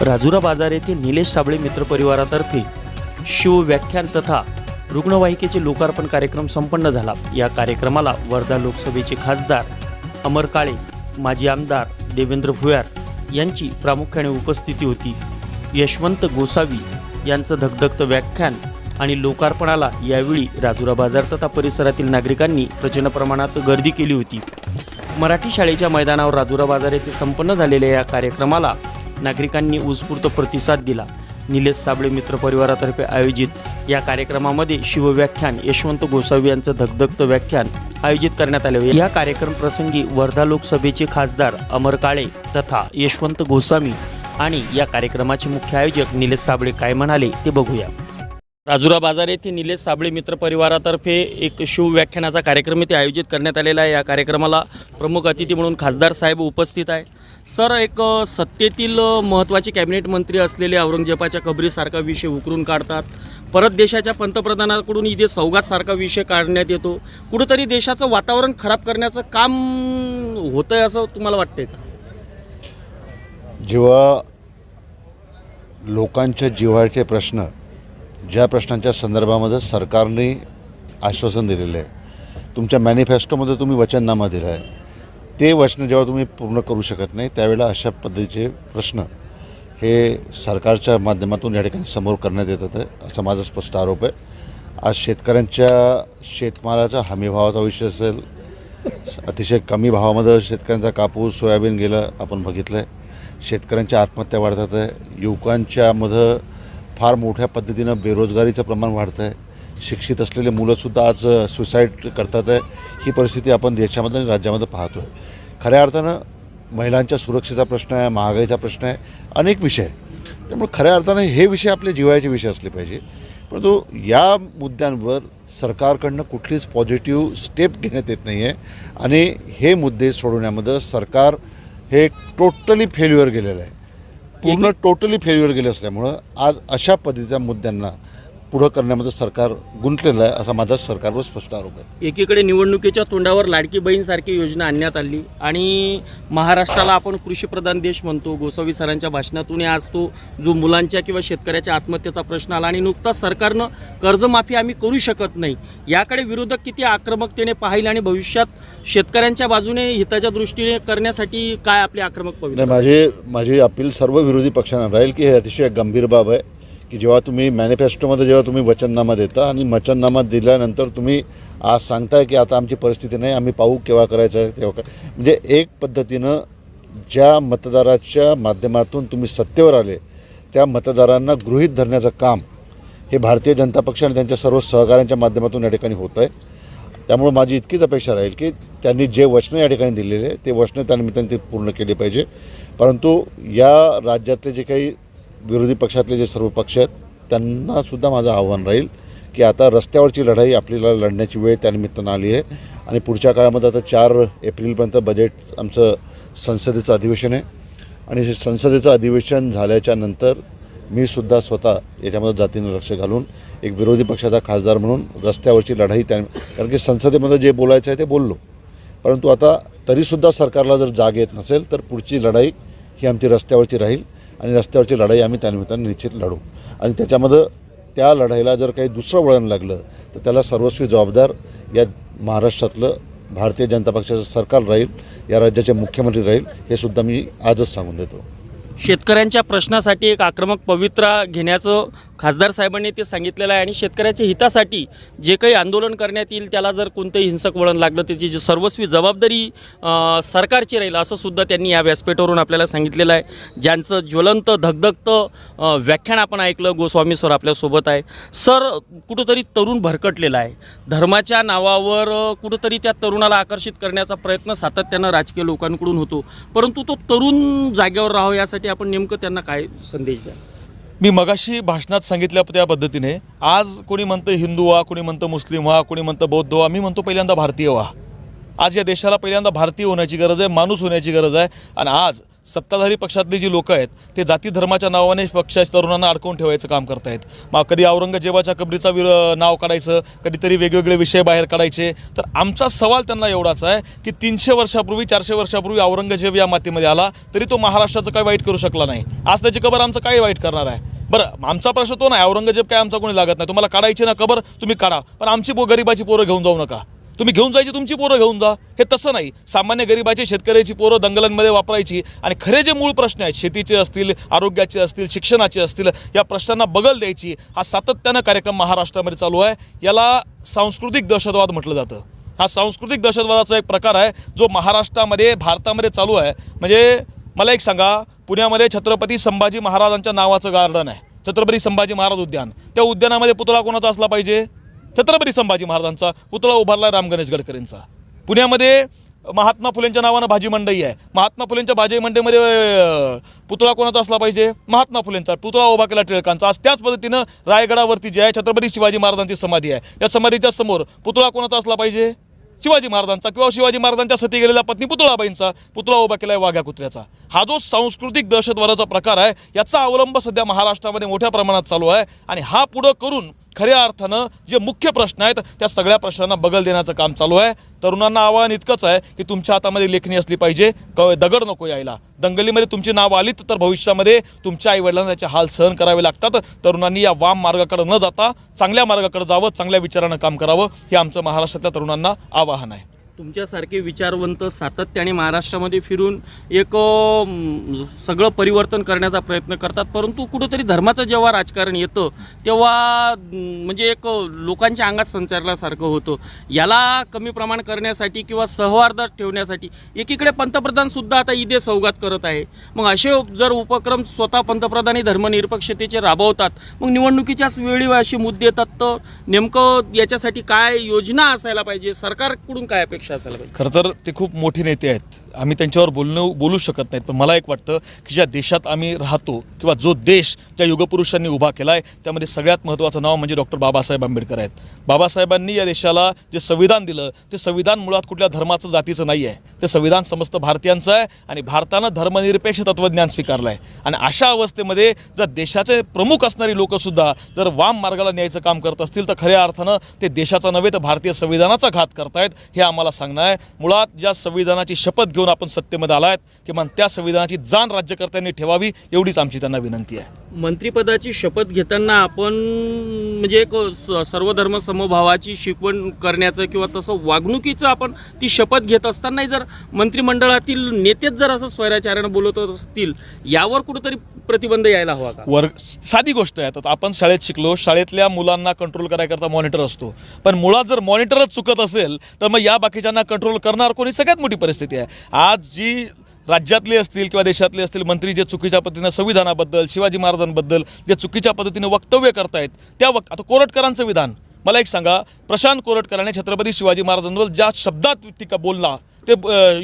राजुरा बाजार येथील निलेश साबळे मित्र परिवारातर्फे शिवव्याख्यान तथा रुग्णवाहिकेचे लोकार्पण कार्यक्रम संपन्न झाला। या कार्यक्रमाला वर्धा लोकसभेचे खासदार अमर काळे, माजी आमदार देवेंद्र भुयार यांची प्रामुख्याने उपस्थिती होती। यशवंत गोसावी यांचं धगधगतं व्याख्यान आणि लोकार्पणाला यावेळी राजुरा बाजार तथा परिसरातील नागरिकांनी प्रचंड प्रमाणात गर्दी केली होती। मराठी शाळेच्या मैदानावर राजुरा बाजार येथे संपन्न झालेल्या या कार्यक्रमाला नागरिकांनी उत्स्फूर्त प्रतिसाद दिला। निलेश साबळे मित्र परिवारातर्फे आयोजित या कार्यक्रमामध्ये शिवव्याख्यान यशवंत गोसावी यांचं धगधगतं व्याख्यान आयोजित करण्यात आले। या कार्यक्रम प्रसंगी वर्धा लोकसभेचे खासदार अमर काळे तथा यशवंत गोसावी आणि या कार्यक्रमाचे मुख्य आयोजक निलेश साबळे काय म्हणाले ते बघूया। राजुरा बाजार येथे निलेश साबळे मित्र परिवारातर्फे एक शिवव्याख्यानाचा कार्यक्रम इथे आयोजित करण्यात आलेला आहे। या कार्यक्रमाला प्रमुख अतिथी म्हणून खासदार साहेब उपस्थित आहे। सर, एक सत्तेतील महत्त्वाचे कॅबिनेट मंत्री असलेले औरंगजेबाच्या कबरीसारखा विषय उकरून काढतात, परत देशाच्या पंतप्रधानाकडून इथे सौगातसारखा विषय काढण्यात येतो। कुठेतरी देशाचं वातावरण खराब करण्याचं काम होतंय असं तुम्हाला वाटतंय का? जेव्हा लोकांच्या जिव्हाळ्याचे प्रश्न, ज्या प्रश्नांच्या संदर्भामध्ये सरकारने आश्वासन दिलेलं आहे, तुमच्या मॅनिफेस्टोमध्ये तुम्ही वचननामा दिला आहे, ते वचन जेव्हा तुम्ही पूर्ण करू शकत नाही त्यावेळेला अशा पद्धतीचे प्रश्न हे सरकारच्या माध्यमातून या ठिकाणी समोर करण्यात येतात असा माझा स्पष्ट आरोप आहे। आज शेतकऱ्यांच्या शेतमालाचा हमीभावाचा विषय असेल, अतिशय कमी भावामध्ये शेतकऱ्यांचा कापूस सोयाबीन गेलं आपण बघितलं आहे। शेतकऱ्यांच्या आत्महत्या वाढतात आहे, युवकांच्यामध्ये फार मोठ्या पद्धतीनं बेरोजगारीचं प्रमाण वाढतं आहे, शिक्षित असलेले मुलंसुद्धा आज सुसाईड करतात आहे। ही परिस्थिती आपण देशामध्ये आणि राज्यामध्ये पाहतो आहे। खऱ्या अर्थानं महिलांच्या सुरक्षेचा प्रश्न आहे, महागाईचा प्रश्न आहे, अनेक विषय आहे। त्यामुळे खऱ्या अर्थानं हे विषय आपले जिव्हाळ्याचे विषय असले पाहिजे, परंतु या मुद्द्यांवर सरकारकडनं कुठलीच पॉझिटिव्ह स्टेप घेण्यात येत नाही आहे आणि हे मुद्दे सोडवण्यामध्ये सरकार हे टोटली फेल्युअर गेलेलं आहे, पूर्ण टोटली फेल्युअर गेले असल्यामुळं आज अशा पद्धतीच्या मुद्द्यांना पुढं करण्यामध्ये सरकार गुंतलेलं आहे असा माझा सरकारवर स्पष्ट आरोप आहे। एकीकडे निवडणुकीच्या तोंडावर लाडकी बहीणसारखी योजना आणण्यात आली आणि महाराष्ट्राला आपण कृषीप्रधान देश म्हणतो। गोसावी सरांच्या भाषणातून आज तो जो मुलांच्या किंवा शेतकऱ्याच्या आत्महत्येचा प्रश्न आला आणि नुकताच सरकारनं कर्जमाफी आम्ही करू शकत नाही, याकडे विरोधक किती आक्रमकतेने पाहिले आणि भविष्यात शेतकऱ्यांच्या बाजूने हिताच्या दृष्टीने करण्यासाठी काय आपले आक्रमक पाहिजे? माझी अपील सर्व विरोधी पक्षांना राहील की हे अतिशय गंभीर बाब आहे की जेव्हा तुम्ही मॅनिफेस्टोमध्ये जेव्हा तुम्ही वचननामा देता आणि वचननामा दिल्यानंतर तुम्ही आज सांगताय की आता आमची परिस्थिती नाही, आम्ही पाहू केव्हा करायचं आहे तेव्हा काय, म्हणजे एक पद्धतीनं ज्या मतदाराच्या माध्यमातून तुम्ही सत्तेवर आले त्या मतदारांना गृहीत धरण्याचं काम हे भारतीय जनता पक्ष आणि त्यांच्या सर्व सहकाऱ्यांच्या माध्यमातून या ठिकाणी होत आहे। त्यामुळे माझी इतकीच अपेक्षा राहील की त्यांनी जे वचनं या ठिकाणी दिलेले ते वचनं त्यानिमित्ताने ते पूर्ण केले पाहिजे। परंतु या राज्यातले जे काही विरोधी पक्षातले जे सर्व पक्ष आहेत त्यांनासुद्धा माझं आव्हान राहील की आता रस्त्यावरची लढाई आपल्याला लढण्याची वेळ त्यानिमित्तानं आली आहे आणि पुढच्या काळामध्ये आता 4 एप्रिलपर्यंत बजेट आमचं संसदेचं अधिवेशन आहे आणि हे संसदेचं अधिवेशन झाल्याच्या नंतर मी सुद्धा स्वतः याच्यामध्ये जातीनं लक्ष घालून एक विरोधी पक्षाचा खासदार म्हणून रस्त्यावरची लढाई कारण की संसदेमध्ये जे बोलायचं आहे ते बोललो, परंतु आता तरीसुद्धा सरकारला जर जाग येत नसेल तर पुढची लढाई ही आमची रस्त्यावरची राहील आणि रस्त्यावरची लढाई आम्ही त्यानिमित्तानं निश्चित लढू आणि त्याच्यामध्ये त्या लढाईला जर काही दुसरं वळण लागलं तर त्याला सर्वस्वी जबाबदार या महाराष्ट्रातलं भारतीय जनता पक्षाचं सरकार राहील, या राज्याचे मुख्यमंत्री राहील, हे सुद्धा मी आजच सांगून देतो। शेतकऱ्यांच्या प्रश्नासाठी एक आक्रमक पवित्रा घेण्याचं खासदार साहेबांनी ते सांगितलेलं आहे आणि शेतकऱ्याच्या हितासाठी जे काही आंदोलन करण्यात येईल त्याला जर कोणतंही हिंसक वळण लागलं त्याची जी सर्वस्वी जबाबदारी सरकारची राहील असं सुद्धा त्यांनी या व्यासपीठावरून आपल्याला सांगितलेलं आहे। ज्यांचं ज्वलंत धगधगतं व्याख्यान आपण ऐकलं, गोस्वामी सर आपल्यासोबत आहे। सर, कुठंतरी तरुण भरकटलेला आहे, धर्माच्या नावावर कुठंतरी त्या तरुणाला आकर्षित करण्याचा प्रयत्न सातत्यानं राजकीय लोकांकडून होतो, परंतु तो तरुण जागेवर राहावं यासाठी आपण नेमकं त्यांना काय संदेश द्या? मी मगाशी भाषणात सांगितल्या त्या पद्धतीने आज कोणी म्हणतं हिंदू व्हा, कोणी म्हणतं मुस्लिम व्हा, कोणी म्हणतं बौद्ध व्हा, मी म्हणतो पहिल्यांदा भारतीय व्हा। आज या देशाला पहिल्यांदा भारतीय होण्याची गरज आहे, माणूस होण्याची गरज आहे आणि आज सत्ताधारी पक्षातली जी लोक आहेत ते जाती धर्माच्या नावाने पक्षाच्या तरुणांना अडकवून ठेवायचं काम करतायत. मग कधी औरंगजेबाच्या कबरीचा नाव काढायचं, कधीतरी वेगवेगळे विषय बाहेर काढायचे. तर आमचा सवाल त्यांना एवढाच आहे की 300 वर्षापूर्वी 400 वर्षापूर्वी औरंगजेब या मातीमध्ये आला तरी तो महाराष्ट्राचं काही वाईट करू शकला नाही. आज त्याची कबर आमचं काय वाईट करणार आहे? बरं, आमचा प्रश्न तो नाही, औरंगजेब काय आमचा कोणी लागत नाही. तुम्हाला काढायची ना कबर, तुम्ही काढा, पण आमची गरिबाची पोरं घेऊन जाऊ नका. तुम्ही घेऊन जायची तुमची पोरं घेऊन जा. हे तसं नाही. सामान्य गरिबाची शेतकऱ्याची पोरं दंगलांमध्ये वापरायची आणि खरे जे मूळ प्रश्न आहेत, शेतीचे असतील, आरोग्याचे असतील, शिक्षणाचे असतील, या प्रश्नांना बगल द्यायची हा सातत्यानं कार्यक्रम महाराष्ट्रामध्ये चालू आहे. याला सांस्कृतिक दहशतवाद म्हटलं जातं. हा सांस्कृतिक दहशतवादाचा एक प्रकार आहे जो महाराष्ट्रामध्ये, भारतामध्ये चालू आहे. म्हणजे मला एक सांगा, पुण्यामध्ये छत्रपती संभाजी महाराजांच्या नावाचं गार्डन आहे, छत्रपती संभाजी महाराज उद्यान. त्या उद्यानामध्ये पुतळा कोणाचा असला पाहिजे? छत्रपती संभाजी महाराजांचा पुतळा उभारला राम गणेश गडकरींचा. पुण्यामध्ये महात्मा फुलेंच्या नावानं भाजी मंडई आहे, महात्मा फुलेंच्या भाजी मंडईमध्ये पुतळा कोणाचा असला पाहिजे? महात्मा फुलेंचा. पुतळा उभा केला टिळकांचा. आज त्याच पद्धतीनं रायगडावरती जे आहे छत्रपती शिवाजी महाराजांची समाधी आहे, त्या समाधीच्या समोर पुतळा कोणाचा असला पाहिजे? शिवाजी महाराजांचा, किंवा शिवाजी महाराजांच्या सती गेलेल्या पत्नी पुतळाबाईंचा पुतळा उभा केला आहे वाघ्या कुत्र्याचा. हा जो सांस्कृतिक दहशतवादाचा प्रकार आहे याचा अवलंब सध्या महाराष्ट्रामध्ये मोठ्या प्रमाणात चालू आहे. आणि हा पुढं करून खऱ्या अर्थानं जे मुख्य प्रश्न आहेत त्या सगळ्या प्रश्नांना बगल देण्याचं काम चालू आहे. तरुणांना आव्हान इतकंच आहे की तुमच्या हातामध्ये लेखणी असली पाहिजे, दगड नको यायला. दंगलीमध्ये तुमची नावं आलीत तर भविष्यामध्ये तुमच्या आईवडिलांना त्याचे हाल सहन करावे लागतात. तरुणांनी या वाम मार्गाकडे न जाता चांगल्या मार्गाकडे जावं, चांगल्या विचारानं काम करावं, हे आमचं महाराष्ट्रातल्या तरुणांना आवाहन आहे. तुमच्यासारखे विचारवंत सातत्याने महाराष्ट्रामध्ये फिरून एक सगळं परिवर्तन करण्याचा प्रयत्न करतात, परंतु कुठंतरी धर्माचं जेव्हा राजकारण येतं तेव्हा म्हणजे एक लोकांच्या अंगात संचारल्यासारखं होतं. याला कमी प्रमाण करण्यासाठी किंवा सौहार्दात ठेवण्यासाठी एकीकडे पंतप्रधानसुद्धा आता ईदे सौगात करत आहे. मग असे जर उपक्रम स्वतः पंतप्रधानी धर्मनिरपेक्षतेचे राबवतात, मग निवडणुकीच्याच वेळी असे मुद्दे येतात, तर नेमकं याच्यासाठी काय योजना असायला पाहिजे? सरकारकडून काय अपेक्षा? खरं तर ते खूप मोठे नेते आहेत, आम्ही त्यांच्यावर बोलू शकत नाहीत. पण मला एक वाटतं की ज्या देशात आम्ही राहतो किंवा जो देश ज्या युगपुरुषांनी उभा केला आहे त्यामध्ये सगळ्यात महत्त्वाचं नाव म्हणजे डॉक्टर बाबासाहेब आंबेडकर आहेत. बाबासाहेबांनी या देशाला जे संविधान दिलं ते संविधान मुळात कुठल्या धर्माचं जातीचं नाही आहे. ते संविधान समस्त भारतीयांचं आहे आणि भारतानं धर्मनिरपेक्ष तत्त्वज्ञान स्वीकारलं आहे. आणि अशा अवस्थेमध्ये जर देशाचे प्रमुख असणारी लोकंसुद्धा जर वाम मार्गाला न्यायचं काम करत असतील तर खऱ्या अर्थानं ते देशाचा नव्हे तर भारतीय संविधानाचा घात करतायत हे आम्हाला सांगणं आहे. मुळात ज्या संविधानाची शपथ घेऊन आपण सत्तेमध्ये आलायत किमान त्या संविधानाची जाण राज्यकर्त्यांनी ठेवावी एवढीच आमची त्यांना विनंती आहे. मंत्रिपदाची शपथ घेताना आपण म्हणजे एक सर्वधर्म समभावाची शिकवण करण्याचं किंवा तसं वागणुकीचं आपण ती शपथ घेत असताना जर मंत्रिमंडळातील नेतेच जर असं स्वैराचार्यानं बोलत असतील यावर कुठेतरी प्रतिबंध यायला हवा का? साधी गोष्ट आहे. आता आपण शाळेत शिकलो, शाळेतल्या मुलांना कंट्रोल करायकरता मॉनिटर असतो, पण मुळात जर मॉनिटरच चुकत असेल तर मग या बाकीच्यांना कंट्रोल करणार कोणी? सगळ्यात मोठी परिस्थिती आहे. आज जी राज्यातले असतील किंवा देशातले असतील मंत्री जे चुकीच्या पद्धतीनं संविधानाबद्दल, शिवाजी महाराजांबद्दल जे चुकीच्या पद्धतीने वक्तव्य करतायत त्या आता कोरटकरांचं विधान, मला एक सांगा, प्रशांत कोरटकरांनी छत्रपती शिवाजी महाराजांबद्दल ज्या शब्दात टीका बोलला ते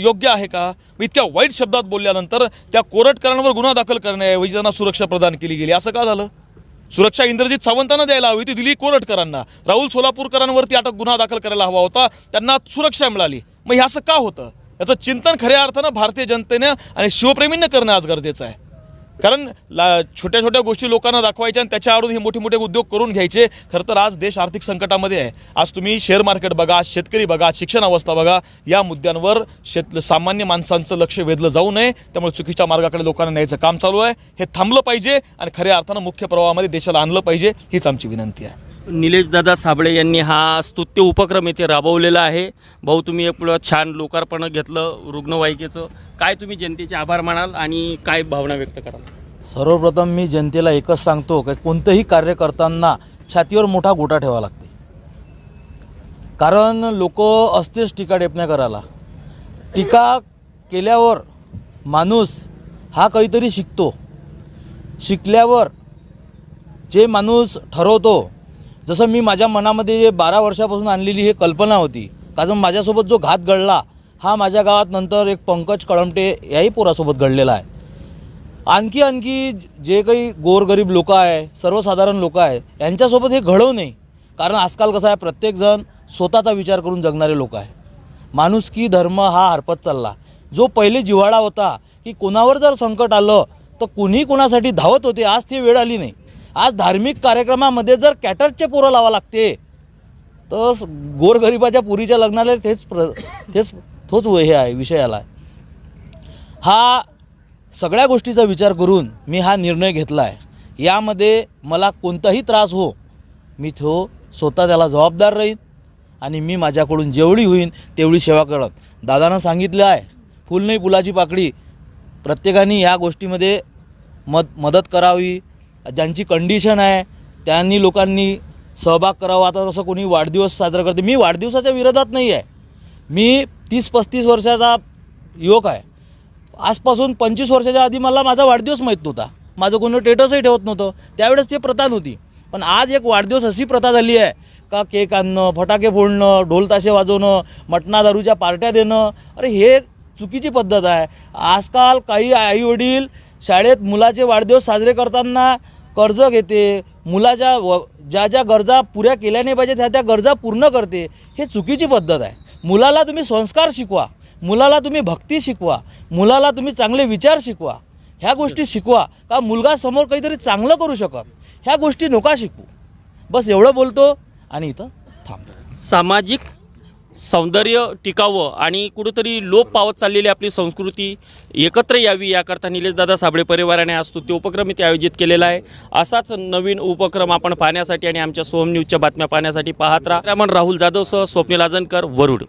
योग्य आहे का? इतक्या वाईट शब्दात बोलल्यानंतर त्या कोरटकरांवर गुन्हा दाखल करण्याऐवजी त्यांना सुरक्षा प्रदान केली गेली. असं का झालं? सुरक्षा इंद्रजित सावंतांना द्यायला हवी, ती दिली कोरटकरांना. राहुल सोलापूरकरांवरती गुन्हा दाखल करायला हवा होता, त्यांना सुरक्षा मिळाली. मग हे असं का होतं? याचं चिंतन खऱ्या अर्थानं भारतीय जनतेनं आणि शिवप्रेमींना करणं आज गरजेचं आहे. कारण छोट्या छोट्या गोष्टी लोकांना दाखवायच्या आणि त्याच्या आडून हे मोठे मोठे उद्योग करून घ्यायचे. खरं तर आज देश आर्थिक संकटामध्ये आहे. आज तुम्ही शेअर मार्केट बघा, शेतकरी बघा, शिक्षण अवस्था बघा, या मुद्द्यांवर सामान्य माणसांचं लक्ष वेधलं जाऊ नये. त्यामुळे चुकीच्या मार्गाकडे लोकांना न्यायचं काम चालू आहे. हे थांबलं पाहिजे आणि खऱ्या अर्थानं मुख्य प्रवाहामध्ये देशाला आणलं पाहिजे, हीच आमची विनंती आहे. निलेशदादा साबळे यांनी हा स्तुत्य उपक्रम इथे राबवलेला आहे. भाऊ, तुम्ही पुढं छान लोकार्पण घेतलं रुग्णवाहिकेचं, काय तुम्ही जनतेचे आभार मानाल आणि काय भावना व्यक्त कराल? सर्वप्रथम मी जनतेला एकच सांगतो की कोणतंही कार्य करताना छातीवर मोठा गोटा ठेवावा लागते. कारण लोक असतेच टीका टिप्पण्या करायला. टीका केल्यावर माणूस हा काहीतरी शिकतो. शिकल्यावर जे माणूस ठरवतो, जसं मी माझ्या मनामध्ये 12 वर्षापासून आणलेली ही कल्पना होती, कारण माझ्यासोबत जो घात घडला हा माझ्या गावात नंतर एक पंकज कळमटे याही पोरासोबत घडलेला आहे. आणखी जे काही गोरगरीब लोक आहे, सर्वसाधारण लोक आहे, यांच्यासोबत हे घडवू नये. कारण आजकाल कसं आहे, प्रत्येकजण स्वतःचा विचार करून जगणारे लोक आहे. माणुसकी धर्म हा हरपत चालला. जो पहिले जिव्हाळा होता की कोणावर जर संकट आलं तर कुणी कोणासाठी धावत होते. आज ती वेळ आली नाही. आज धार्मिक कार्यक्रमामध्ये जर कॅटरचे पोरं लावा लागते तर गोरगरिबाच्या पुरीच्या लग्नाला तोच हे आहे विषय आला आहे. हा सगळ्या गोष्टीचा विचार करून मी हा निर्णय घेतला आहे. यामध्ये मला कोणताही त्रास हो, मी स्वतः त्याला जबाबदार राहीन आणि मी माझ्याकडून जेवढी होईन तेवढी सेवा करत. दादानं सांगितलं आहे, फुल नाही फुलाची पाकळी. प्रत्येकाने ह्या गोष्टीमध्ये मदत करावी. ज्यांची कंडिशन आहे त्यांनी लोकांनी सहभाग करावा. आता जसं कोणी वाढदिवस साजरा करते, मी वाढदिवसाच्या विरोधात नाही आहे. मी 30-35 वर्षाचा युवक आहे. आजपासून 25 वर्षाच्या आधी मला माझा वाढदिवस माहीत नव्हता. माझं कोणी स्टेटसही ठेवत नव्हतं. त्यावेळेस ती प्रथा नव्हती. पण आज एक वाढदिवस अशी प्रथा झाली आहे का केक आणणं, फटाके फोडणं, ढोल ताशे वाजवणं, मटणा दारूच्या पार्ट्या देणं. अरे हे चुकीची पद्धत आहे. आजकाल काही आईवडील शाळेत मुलाचे वाढदिवस साजरे करताना कर्ज घेते, मुलाच्या ज्या ज्या गरजा पुऱ्या केल्या नाही पाहिजे त्या गरजा पूर्ण करते. हे चुकीची पद्धत आहे. मुलाला तुम्ही संस्कार शिकवा, मुलाला तुम्ही भक्ती शिकवा, मुलाला तुम्ही चांगले विचार शिकवा. ह्या गोष्टी शिकवा का मुलगा समोर काहीतरी चांगलं करू शकत. ह्या गोष्टी नका शिकू. बस एवढं बोलतो आणि इथं थांबतो. सामाजिक सौंदर्य टिकावं आणि कुठंतरी लोप पावत चाललेली आपली संस्कृती एकत्र यावी याकरता निलेशदादा साबळे परिवाराने आज स्तुती उपक्रम इथे आयोजित केलेला आहे. असाच नवीन उपक्रम आपण पाहण्यासाठी आणि आमच्या सोहम न्यूजच्या बातम्या पाहण्यासाठी पाहत राहा. राहुल जाधवसह स्वप्नील आजनकर, वरुड.